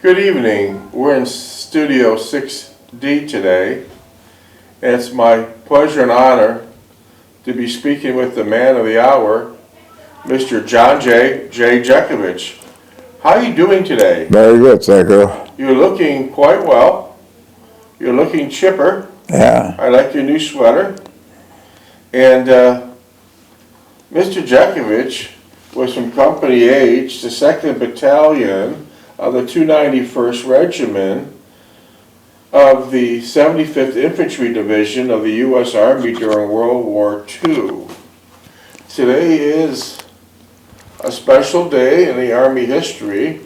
Good evening. We're in Studio 6D today, and it's my pleasure and honor to be speaking with the man of the hour, Mr. John J. Jeckovich. How are you doing today? Very good, thank you. You're looking quite well. You're looking chipper. Yeah. I like your new sweater. And Mr. Jeckovich was from Company H, the 2nd Battalion of the 291st Regiment of the 75th Infantry Division of the U.S. Army during World War II. Today is a special day in the Army history.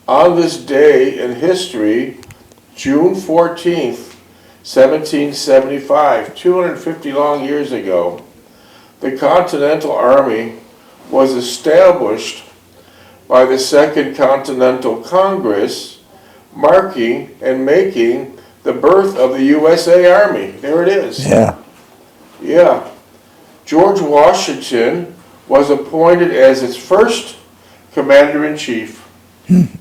On this day in history, June 14th, 1775, 250 long years ago, the Continental Army was established by the Second Continental Congress, marking and making the birth of the USA Army. There it is. Yeah. Yeah. George Washington was appointed as its first commander-in-chief.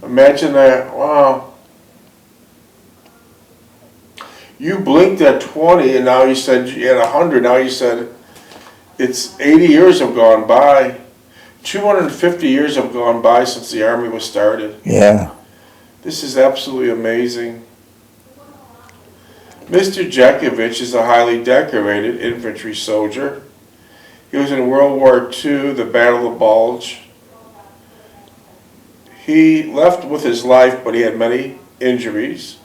Imagine that. Wow. You blinked at 20 and now you said you had 100. Now you said it's 80 years have gone by. 250 years have gone by since the Army was started. Yeah. This is absolutely amazing. Mr. Jeckovich is a highly decorated infantry soldier. He was in World War II, the Battle of the Bulge. He left with his life, but he had many injuries.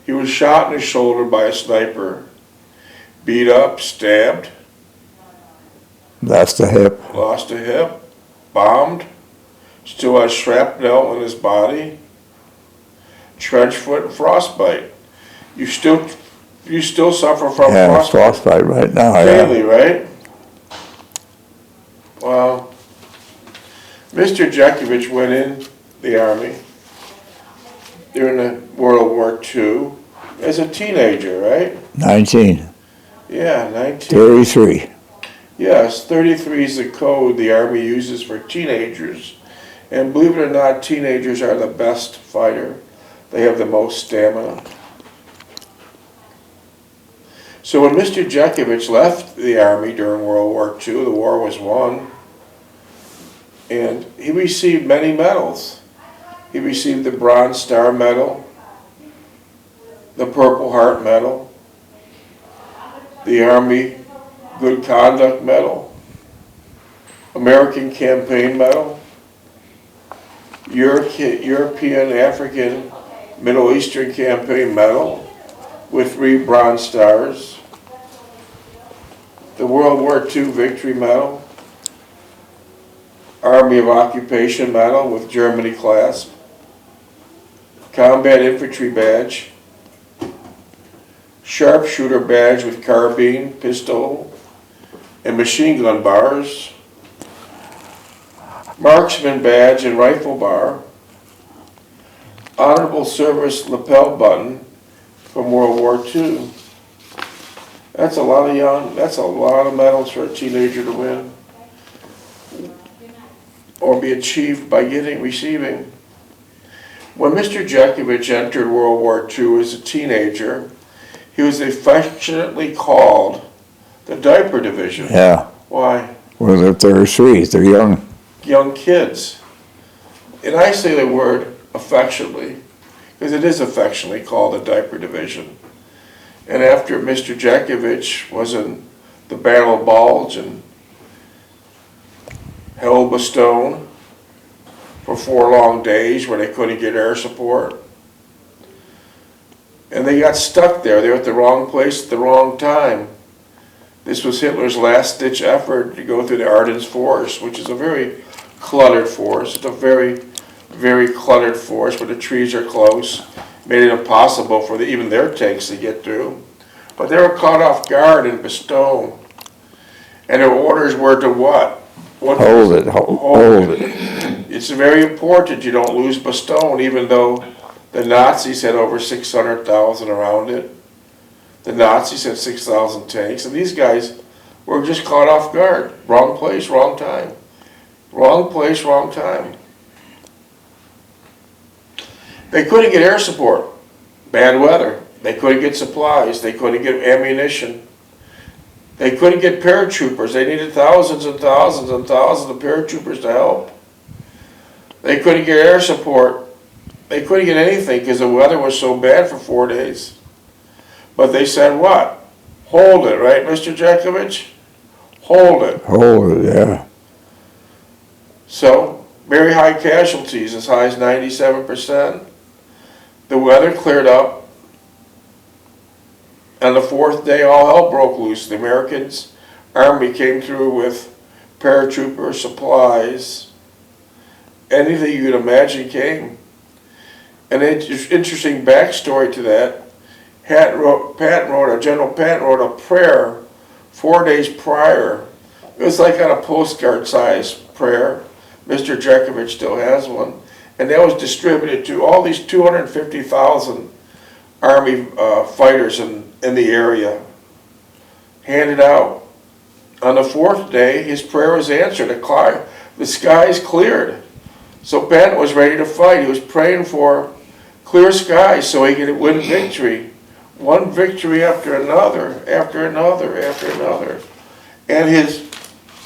He was shot in the shoulder by a sniper, beat up, stabbed, Lost a hip. lost a hip, bombed, still has shrapnel in his body, trench foot, and frostbite. You still suffer from frostbite right now. Hailey, right? Well, Mr. Jeckovich went in the Army during the World War II as a teenager, right? 19. Yeah, 19. 33. Yes, 33 is the code the Army uses for teenagers. And believe it or not, teenagers are the best fighter. They have the most stamina. So when Mr. Jeckovich left the Army during World War II, the war was won, and he received many medals. He received the Bronze Star Medal, the Purple Heart Medal, the Army Good Conduct Medal, American Campaign Medal, European, African, Middle Eastern Campaign Medal with 3 Bronze Stars, the World War II Victory Medal, Army of Occupation Medal with Germany clasp, Combat Infantry Badge, Sharpshooter Badge with carbine, pistol, and machine gun bars, Marksman Badge and rifle bar, Honorable Service lapel button from World War II. That's a lot of medals for a teenager to win or be achieved by receiving. When Mr. Jeckovich entered World War II as a teenager, he was affectionately called the Diaper Division. Yeah. Why? Well, they're sweet. They're young. Young kids. And I say the word affectionately, because it is affectionately called the Diaper Division. And after Mr. Jeckovich was in the Battle of Bulge and held Bastogne for 4 long days where they couldn't get air support. And they got stuck there. They were at the wrong place at the wrong time. This was Hitler's last-ditch effort to go through the Ardennes Forest, which is a very cluttered forest. It's a very, very cluttered forest where the trees are close. Made it impossible for even their tanks to get through. But they were caught off guard in Bastogne. And their orders were to what? Hold it. It's very important you don't lose Bastogne, even though the Nazis had over 600,000 around it. The Nazis had 6,000 tanks, and these guys were just caught off guard. Wrong place, wrong time. Wrong place, wrong time. They couldn't get air support, bad weather. They couldn't get supplies, they couldn't get ammunition. They couldn't get paratroopers, they needed thousands and thousands and thousands of paratroopers to help. They couldn't get air support, they couldn't get anything because the weather was so bad for 4 days. But they said what? Hold it, right, Mr. Jeckovich? Hold it. Hold it, yeah. So, very high casualties, as high as 97%. The weather cleared up. On the 4th day, all hell broke loose. The Americans' army came through with paratrooper supplies. Anything you could imagine came. And an interesting backstory to that, General Patton wrote a prayer 4 days prior. It was like on a postcard size prayer. Mr. Jeckovich still has one. And that was distributed to all these 250,000 Army fighters in the area. Handed out. On the 4th day, his prayer was answered. The skies cleared. So Patton was ready to fight. He was praying for clear skies so he could win victory. One victory after another, after another, after another. And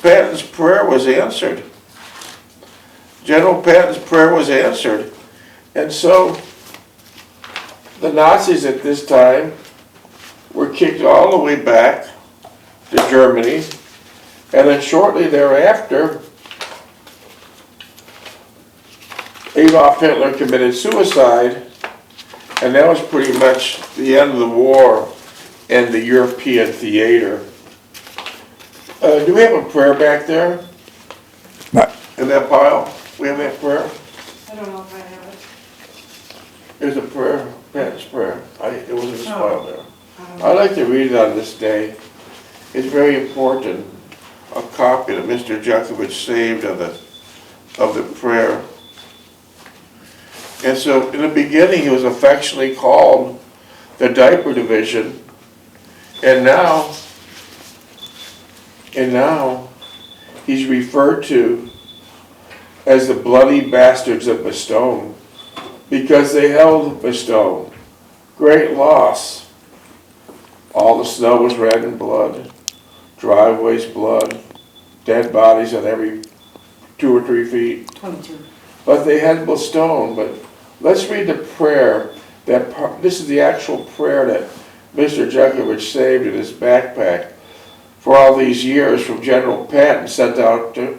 Patton's prayer was answered. General Patton's prayer was answered. And so the Nazis at this time were kicked all the way back to Germany. And then shortly thereafter, Adolf Hitler committed suicide. And that was pretty much the end of the war in the European theater. Do we have a prayer back there? But In that pile? We have that prayer? I don't know if I have it. There's a prayer, Patton's prayer. It was in this pile there. I don't I'd like to read it on this day. It's very important. A copy that Mr. Jeckovich saved of the prayer. And so in the beginning he was affectionately called the diaper division. And now he's referred to as the bloody bastards of Bastogne because they held Bastogne. Great loss. All the snow was red in blood, driveways blood, dead bodies on every 2 or 3 feet. 22. But they had Bastogne. But let's read the prayer. This is the actual prayer that Mr. Jeckovich saved in his backpack for all these years from General Patton, sent out to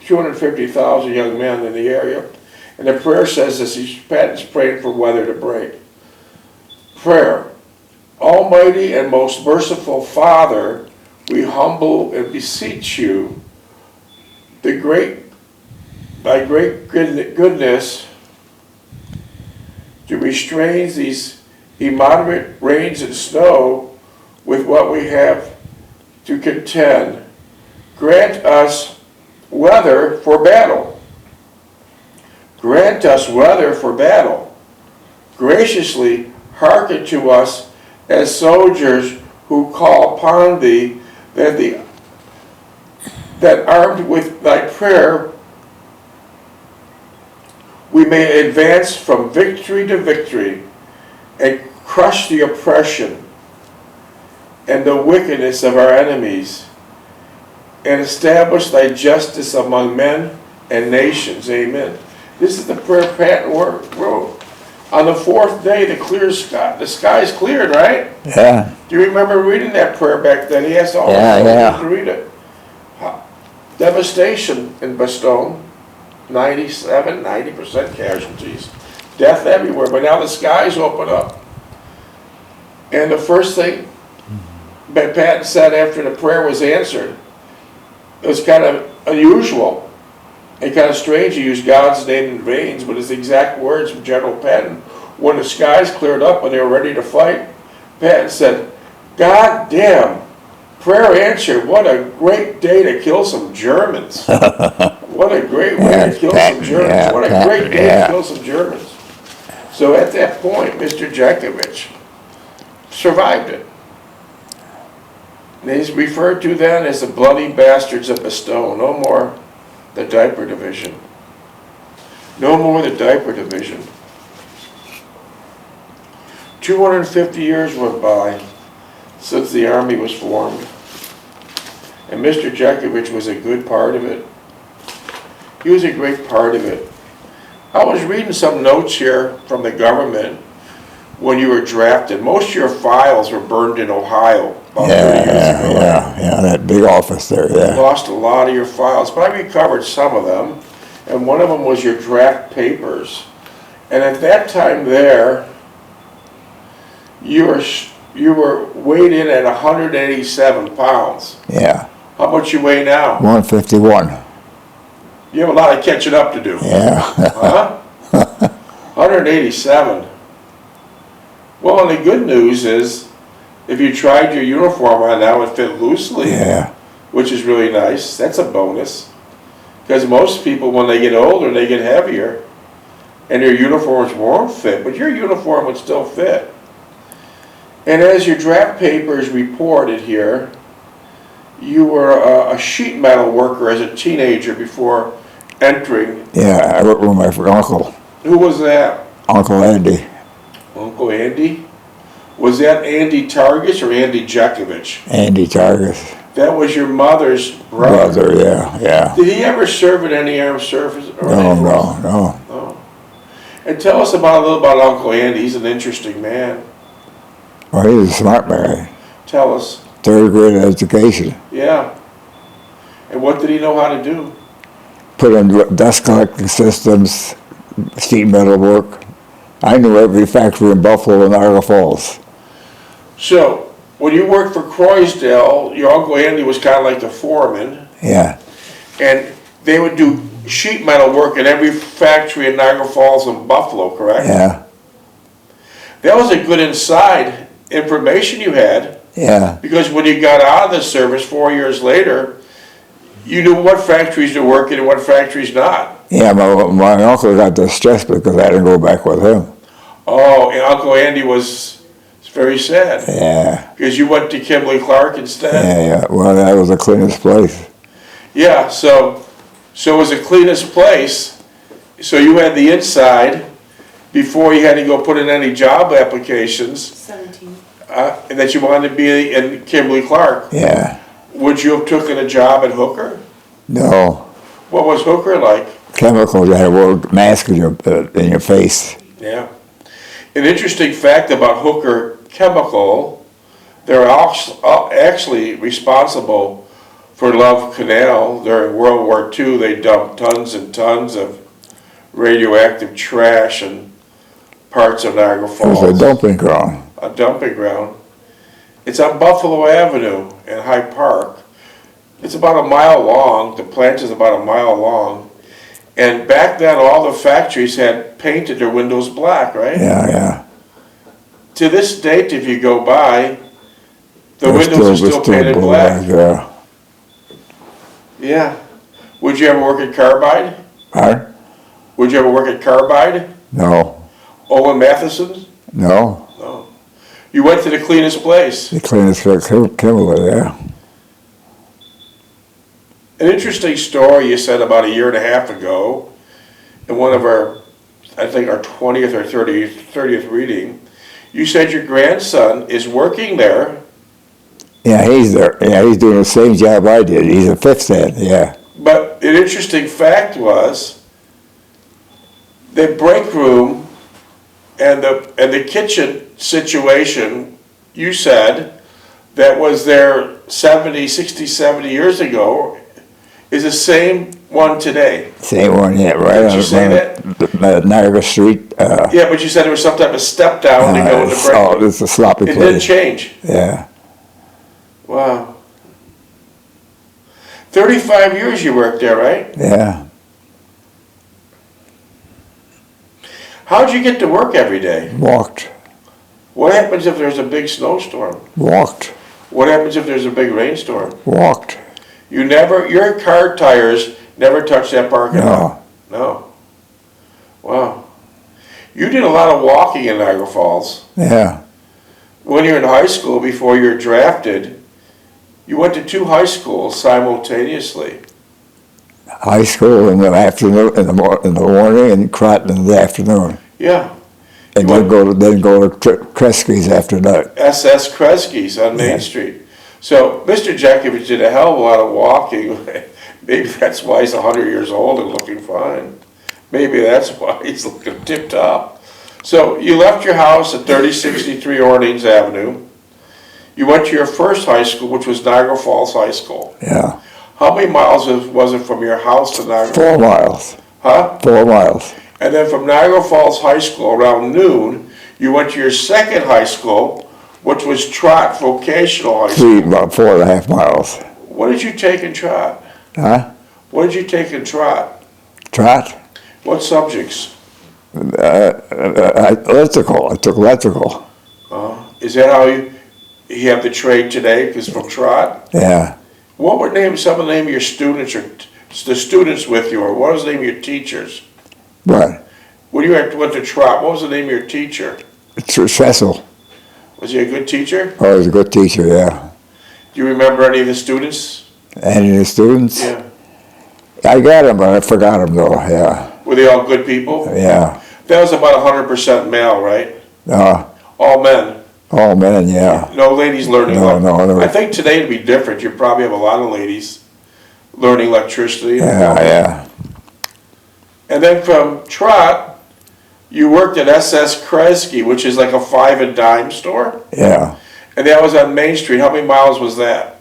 250,000 young men in the area. And the prayer says this, Patton's praying for weather to break. Prayer. Almighty and most merciful Father, we humble and beseech you, thy great goodness, to restrain these immoderate rains and snow with what we have to contend. Grant us weather for battle. Grant us weather for battle. Graciously hearken to us as soldiers who call upon thee, that armed with thy prayer we may advance from victory to victory and crush the oppression and the wickedness of our enemies, and establish thy justice among men and nations. Amen. This is the prayer Patton wrote. On the 4th day, the skies cleared, right? yeah, Do you remember reading that prayer back then? He asked all Yeah, the yeah. soldiers to read it. Devastation in Bastogne. 90% casualties. Death everywhere. But now the skies open up. And the first thing that Patton said after the prayer was answered, it was kind of unusual and kind of strange to use God's name in vain, but it's the exact words from General Patton. When the skies cleared up and they were ready to fight, Patton said, God damn, prayer answered. What a great day to kill some Germans. What a great way to kill some Germans. yeah, What a Patton, great day yeah. to kill some Germans. So at that point, Mr. Jeckovich survived it. And he's referred to then as the bloody bastards of Bastogne. No more the diaper division. No more the diaper division. 250 years went by since the Army was formed. And Mr. Jeckovich was a good part of it. He was a great part of it. I was reading some notes here from the government when you were drafted. Most of your files were burned in Ohio about 30 years ago. Yeah, that big office there, You yeah. lost a lot of your files, but I recovered some of them. And one of them was your draft papers. And at that time there, you were weighed in at 187 pounds. Yeah, How much you weigh now? 151. You have a lot of catching up to do. Yeah, Huh? 187. Well, and the good news is, if you tried your uniform on now, it fit loosely, yeah, which is really nice. That's a bonus. Because most people, when they get older, they get heavier. And their uniforms won't fit, but your uniform would still fit. And as your draft papers reported here, you were a sheet metal worker as a teenager before entering. yeah. I worked with my uncle, Who was that? Uncle Andy. Uncle Andy? Was that Andy Targus or Andy Jeckovich? Andy Targus. That was your mother's brother. Brother, yeah. Did he ever serve in any armed service? Or No, anything? no. No. And tell us a little about Uncle Andy. He's an interesting man. Well, he was a smart man. Tell us. 3rd grade education. Yeah. And what did he know how to do? Put in dust collecting systems, sheet metal work. I knew every factory in Buffalo and Niagara Falls. So, when you worked for Croysdale, your Uncle Andy was kind of like the foreman, Yeah, and they would do sheet metal work in every factory in Niagara Falls and Buffalo, correct? yeah, That was a good inside information you had, yeah, because when you got out of the service 4 years later, you knew what factories to work in and what factories not. yeah. My uncle got distressed because I didn't go back with him. Oh, and Uncle Andy was very sad, Yeah, because you went to Kimberly-Clark instead. yeah. Well, that was the cleanest place. Yeah, so it was the cleanest place. So you had the inside before you had to go put in any job applications 17. and that you wanted to be in Kimberly-Clark. Yeah. Would you have taken a job at Hooker? No. What was Hooker like? Chemicals, you had to wear a mask in your face. Yeah. An interesting fact about Hooker Chemical, they're actually responsible for Love Canal. During World War II, they dumped tons and tons of radioactive trash in parts of Niagara It Falls. was a dumping ground. A dumping ground. It's on Buffalo Avenue in Hyde Park. It's about a mile long. The plant is about a mile long. And back then, all the factories had painted their windows black, right? Yeah, yeah. To this date, if you go by, the windows are still painted black. Yeah. Yeah. Would you ever work at Carbide? Huh? Would you ever work at Carbide? No, Owen Matheson's? no. No. You went to the cleanest place. The cleanest chemical, yeah. An interesting story you said about a year and a half ago in one of our, I think our 20th or 30th reading. You said your grandson is working there, Yeah, he's there. Yeah, he's doing the same job I did. He's a 5th ed, yeah. but an interesting fact was the break room and the kitchen situation, you said, that was there 70 years ago, is the same one today. Same one, yeah, right Did on you say the Niagara Street. Yeah, but you said there was some type of step down to go in the break room. It's a sloppy It place. didn't change. Yeah, Wow. 35 years you worked there, right? yeah. How'd you get to work every day? Walked, What happens if there's a big snowstorm? walked, What happens if there's a big rainstorm? walked. Your car tires never touch that parking lot? No, No. Wow. You did a lot of walking in Niagara Falls. yeah, When you were in high school, before you were drafted, you went to 2 high schools simultaneously. high school in the afternoon, in the morning, and Croton in the afternoon. Yeah. And then go to Kresge's after that. SS Kresge's on Main Yeah. Street. So Mr. Jeckovich did a hell of a lot of walking. Maybe that's why he's 100 years old and looking fine. Maybe that's why he's looking tip-top. So you left your house at 3063 Orleans Avenue. You went to your first high school, which was Niagara Falls High School. Yeah. How many miles was it from your house to Niagara? 4 miles. Huh? 4 miles. And then from Niagara Falls High School, around noon, you went to your second high school, which was Trot Vocational High School. About 4.5 miles. What did you take in Trot? Huh? What did you take in Trot? Trot? What subjects? Electrical. I took electrical. Is that how you have the trade today? Because from Trot? Yeah. What were some of the name of your students, or the students with you, or what was the name of your teachers? What? When you went to Trot, what was the name of your teacher? Cecil. Was he a good teacher? Oh, he was a good teacher, yeah. Do you remember any of the students? Any of the students? Yeah. I got them, but I forgot them though, yeah. Were they all good people? Yeah. That was about 100% male, right? All men. All men, yeah. No ladies learning. No. I think today it'd be different. You probably have a lot of ladies learning electricity. Yeah. And then from Trot, you worked at SS Kresge, which is like a 5 and dime store. Yeah. And that was on Main Street. How many miles was that?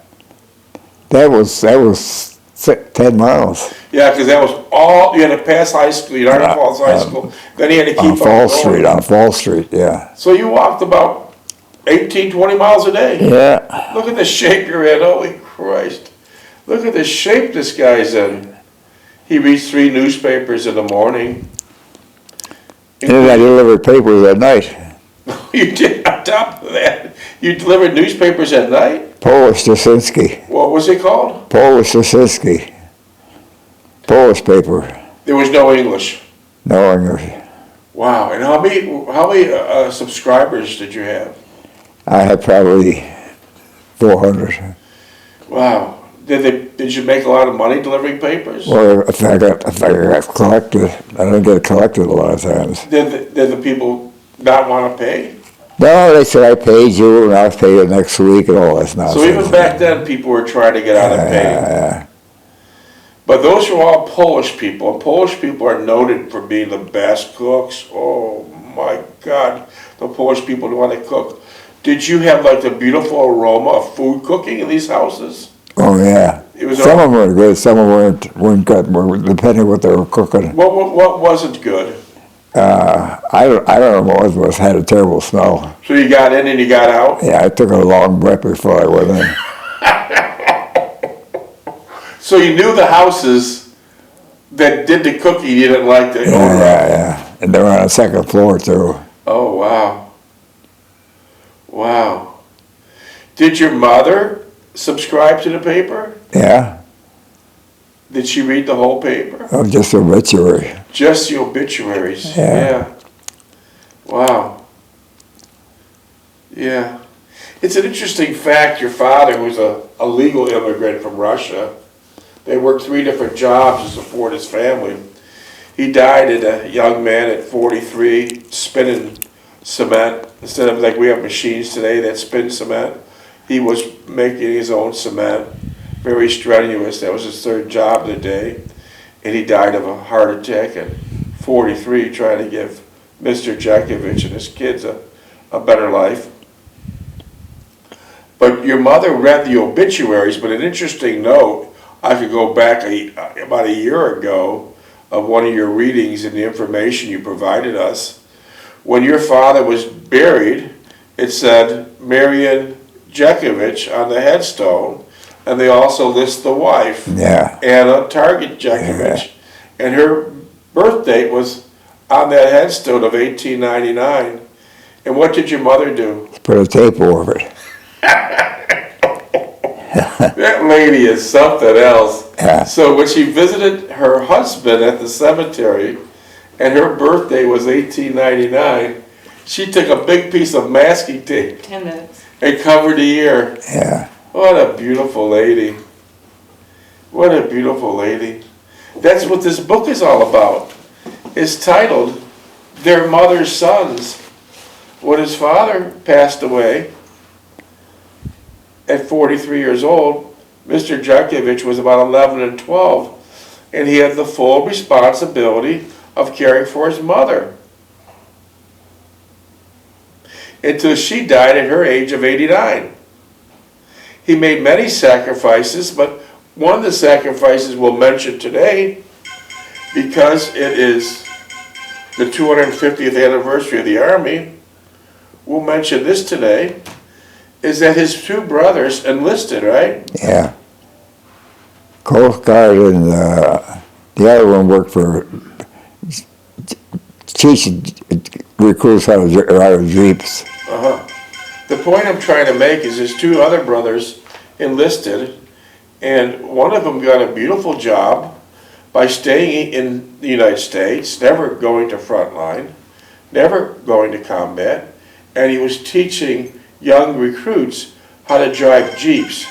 That was 10 miles. Yeah, because that was all, you had to pass high school, Niagara Falls High School. Then you had to keep On Fall Street, yeah. So you walked about 18, 20 miles a day. Yeah. Look at the shape you're in, holy Christ. Look at the shape this guy's in. He reads 3 newspapers in the morning. And then I delivered papers at night. You did, on top of that, you delivered newspapers at night? Polish Jasinski. What was it called? Polish Jasinski. Polish paper. There was no English. No English. Wow, and how many subscribers did you have? I had probably 400. Wow. Did you make a lot of money delivering papers? Well, if I got collected, I didn't get collected a lot of times. Did the people not want to pay? No, they said I paid you and I'll pay you next week and all that's nonsense. So even back then, people were trying to get out of pay. Yeah. But those were all Polish people, and Polish people are noted for being the best cooks. Oh my God, the Polish people know how to cook. Did you have like the beautiful aroma of food cooking in these houses? Oh yeah. Some of them were good, some of them weren't good, depending on what they were cooking. What wasn't good? I don't know what it was, had a terrible smell. So you got in and you got out? Yeah, I took a long breath before I went in. So you knew the houses that did the cooking, you didn't like the odor of. Yeah. And they were on the second floor too. Oh, wow. Wow. Did your mother subscribe to the paper? Yeah. Did she read the whole paper? Oh, just obituary. Just the obituaries? Yeah. Wow. Yeah. It's an interesting fact, your father, who's a legal immigrant from Russia, they worked 3 different jobs to support his family. He died as a young man at 43, spinning cement. Instead of like we have machines today that spin cement, he was making his own cement. Very strenuous. That was his 3rd job of the day. And he died of a heart attack at 43, trying to give Mr. Jeckovich and his kids a better life. But your mother read the obituaries, but an interesting note, I could go back about a year ago of one of your readings and the information you provided us. When your father was buried, it said Marion Jeckovich on the headstone, and they also list the wife, Anna Target Jeckovich, and her birth date was on that headstone of 1899. And what did your mother do? Put a tape over it. That lady is something else. Yeah. So when she visited her husband at the cemetery, and her birthday was 1899, she took a big piece of masking tape 10 minutes. and covered the ear. Yeah. What a beautiful lady. What a beautiful lady. That's what this book is all about. It's titled, Their Mother's Sons. When his father passed away at 43 years old, Mr. Jeckovich was about 11 and 12, and he had the full responsibility of caring for his mother until she died at her age of 89. He made many sacrifices, but one of the sacrifices we'll mention today, because it is the 250th anniversary of the Army, we'll mention this today, is that his two brothers enlisted, right? Yeah. Coast Guard and the other one worked for teaching recruits how to ride jeeps. The point I'm trying to make is his two other brothers enlisted, and one of them got a beautiful job by staying in the United States, never going to frontline, never going to combat, and he was teaching young recruits how to drive jeeps.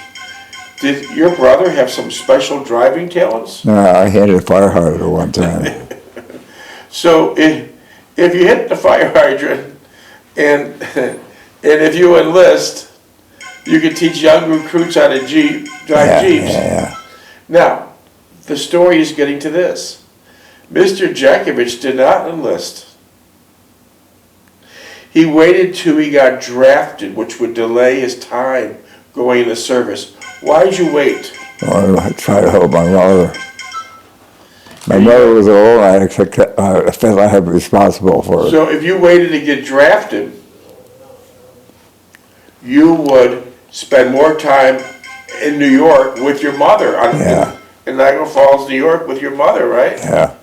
Did your brother have some special driving talents? No, I hit a fire hydrant one time. So if you hit the fire hydrant and if you enlist, you can teach young recruits how to drive jeeps. Yeah. Now, the story is getting to this. Mr. Jeckovich did not enlist. He waited till he got drafted, which would delay his time going into service. Why did you wait? Well, I tried to help my mother. My mother was alone. I felt I had to be responsible for her. So if you waited to get drafted, you would spend more time in New York with your mother, in Niagara Falls, New York, with your mother, right? Yeah.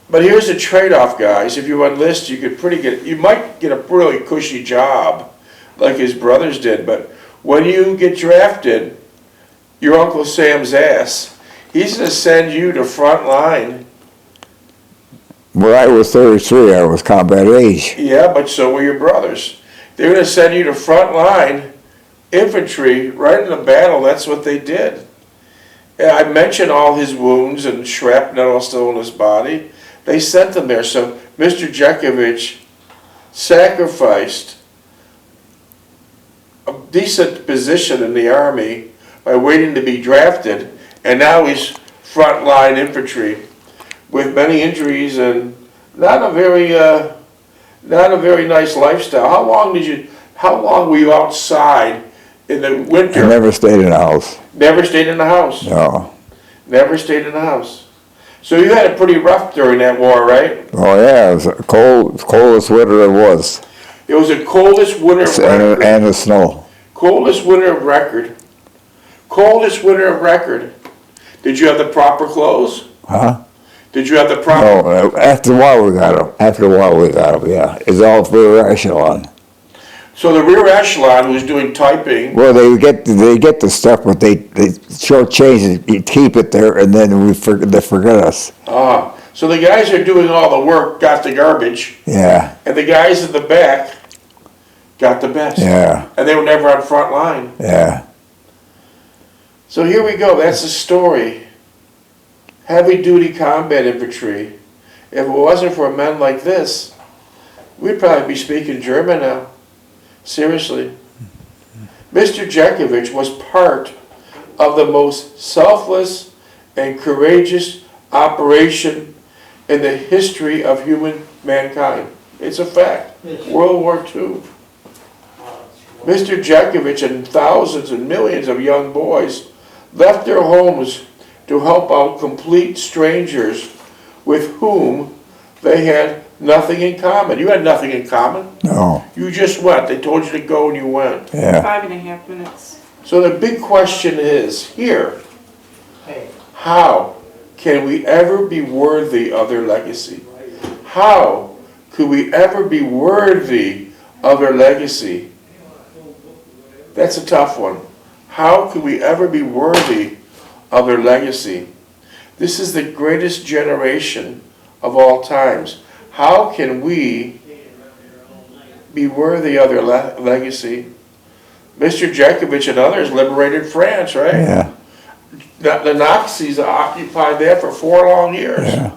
But here's the trade-off, guys. If you enlist, you might get a really cushy job, like his brothers did. But when you get drafted, your Uncle Sam's ass, he's going to send you to front line. When I was 33, I was combat age. Yeah, but so were your brothers. They're going to send you to front line infantry right in the battle. That's what they did. I mentioned all his wounds and shrapnel still in his body. They sent him there. So Mr. Jeckovich sacrificed a decent position in the Army by waiting to be drafted, and now he's frontline infantry with many injuries and not a very nice lifestyle. How long were you outside in the winter? I never stayed in a house. Never stayed in the house. No. Never stayed in the house. So you had it pretty rough during that war, right? Oh yeah, it was the coldest winter it was. It was the coldest winter of record. And the snow. Coldest winter of record. Coldest winter of record. Did you have the proper clothes? Huh? Did you have the proper? No, after a while we got them. After a while we got them, yeah. It's all rear echelon. So the rear echelon was doing typing. Well, they get the stuff, but they shortchange it. You keep it there, and then they forget us. So the guys who are doing all the work got the garbage, Yeah, and the guys in the back got the best. yeah, And they were never on front line. yeah. So here we go. That's the story. Heavy duty combat infantry. If it wasn't for men like this, we'd probably be speaking German now. Seriously. Mr. Jeckovich was part of the most selfless and courageous operation in the history of human mankind. It's a fact. World War II. Mr. Jeckovich and thousands and millions of young boys left their homes to help out complete strangers with whom they had nothing in common. You had nothing in common. No. You just went. They told you to go and you went. Yeah. 5.5 minutes. So the big question is here, how can we ever be worthy of their legacy? How could we ever be worthy of their legacy? That's a tough one. How could we ever be worthy of their legacy? This is the greatest generation of all times. How can we be worthy of their legacy? Mr. Jeckovich and others liberated France, right? Yeah. The Nazis occupied that for 4 long years. Yeah.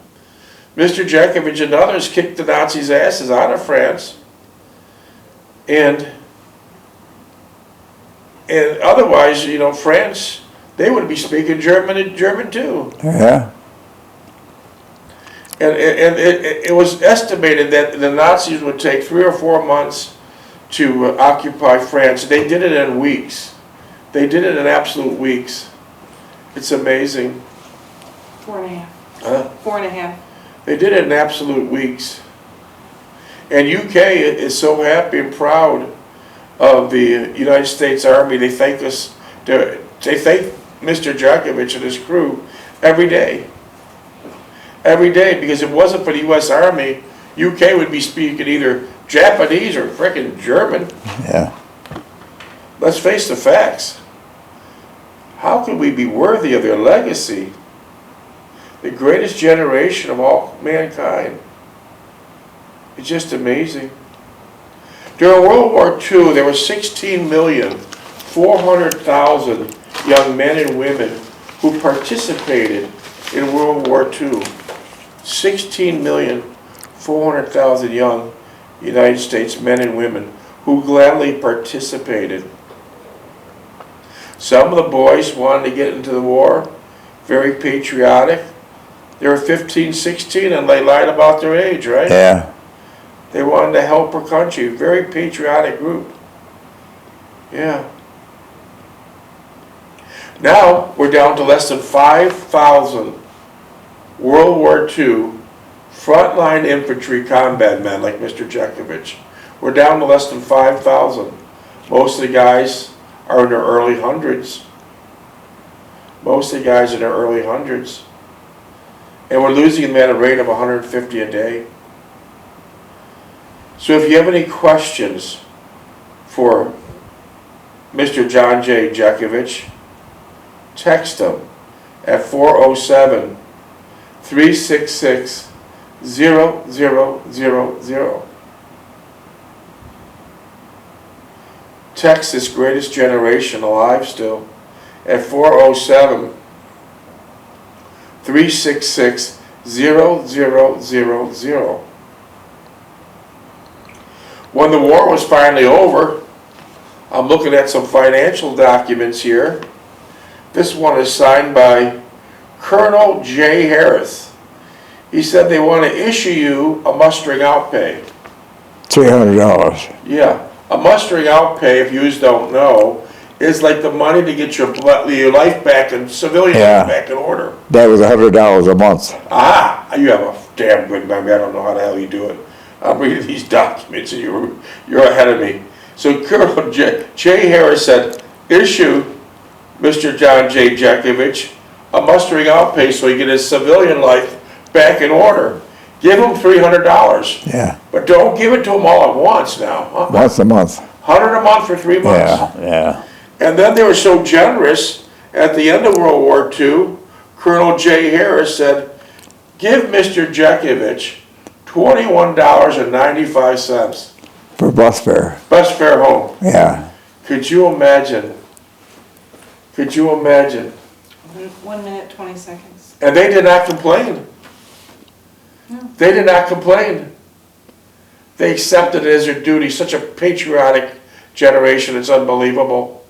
Mr. Jeckovich and others kicked the Nazis' asses out of France, and otherwise, you know, France, they would be speaking German too. Yeah. And it was estimated that the Nazis would take 3 or 4 months to occupy France. They did it in weeks. They did it in absolute weeks. It's amazing. 4.5. Huh? 4.5. They did it in absolute weeks. And UK is so happy and proud of the United States Army. They thank us. They thank Mr. Jeckovich and his crew every day. Every day, because if it wasn't for the U.S. Army, UK would be speaking either Japanese or frickin' German. Yeah. Let's face the facts. How can we be worthy of their legacy? The greatest generation of all mankind. It's just amazing. During World War II, there were 16,400,000 young men and women who participated in World War II. 16,400,000 young United States men and women who gladly participated. Some of the boys wanted to get into the war, very patriotic. They were 15, 16, and they lied about their age, right? Yeah. They wanted to help our country. Very patriotic group. Yeah. Now, we're down to less than 5,000 World War II frontline infantry combat men like Mr. Jeckovich. We're down to less than 5,000. Most of the guys are in their early hundreds. Most of the guys in their early hundreds. And we're losing them at a rate of 150 a day. So if you have any questions for Mr. John J. Jeckovich, text him at 407-366-0000. Text this greatest generation alive still at 407-366-0000. When the war was finally over, I'm looking at some financial documents here. This one is signed by Colonel J. Harris. He said they want to issue you a mustering out pay. $300. Yeah, a mustering out pay, if you don't know, is like the money to get your life back and civilian life back in order. That was $100 a month. Ah, you have a damn good memory. I don't know how the hell you do it. I'm reading these documents and you're ahead of me. So Colonel J. Harris said, issue Mr. John J. Jeckovich a mustering out pay so he get his civilian life back in order. Give him $300. Yeah. But don't give it to him all at once now. Huh? Once a month. $100 a month for 3 months. Yeah. And then they were so generous, at the end of World War II, Colonel J. Harris said, give Mr. Jeckovich $21.95. For bus fare. Bus fare home. Yeah. Could you imagine? Could you imagine? 1 minute, 20 seconds. And they did not complain. No. They did not complain. They accepted it as their duty. Such a patriotic generation, it's unbelievable.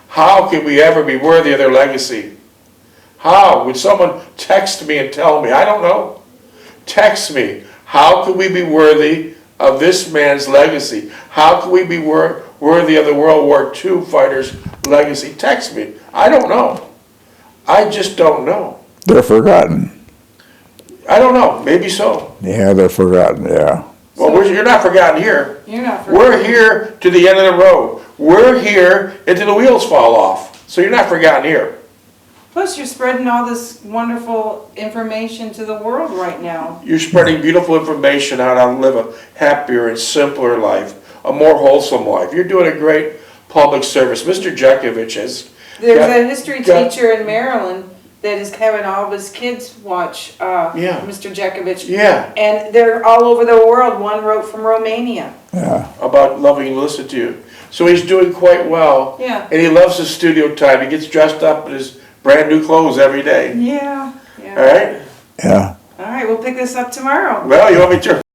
How can we ever be worthy of their legacy? How? Would someone text me and tell me? I don't know. Text me. How can we be worthy of this man's legacy? How can we be worthy of the World War II fighters' legacy? Text me. I don't know. I just don't know. They're forgotten. I don't know. Maybe so. Yeah, they're forgotten, yeah. Well, you're not forgotten here. You're not forgotten. We're here to the end of the road. We're here until the wheels fall off. So you're not forgotten here. Plus, you're spreading all this wonderful information to the world right now. You're spreading beautiful information on how to live a happier and simpler life, a more wholesome life. You're doing a great public service. Mr. Jeckovich has... There's a history teacher in Maryland that is having all of his kids watch Mr. Jeckovich. Yeah. And they're all over the world. One wrote from Romania. Yeah. About loving and listening to you. So he's doing quite well. Yeah. And he loves his studio time. He gets dressed up in his brand new clothes every day. Yeah. All right? Yeah. right, we'll pick this up tomorrow. Well, you want me to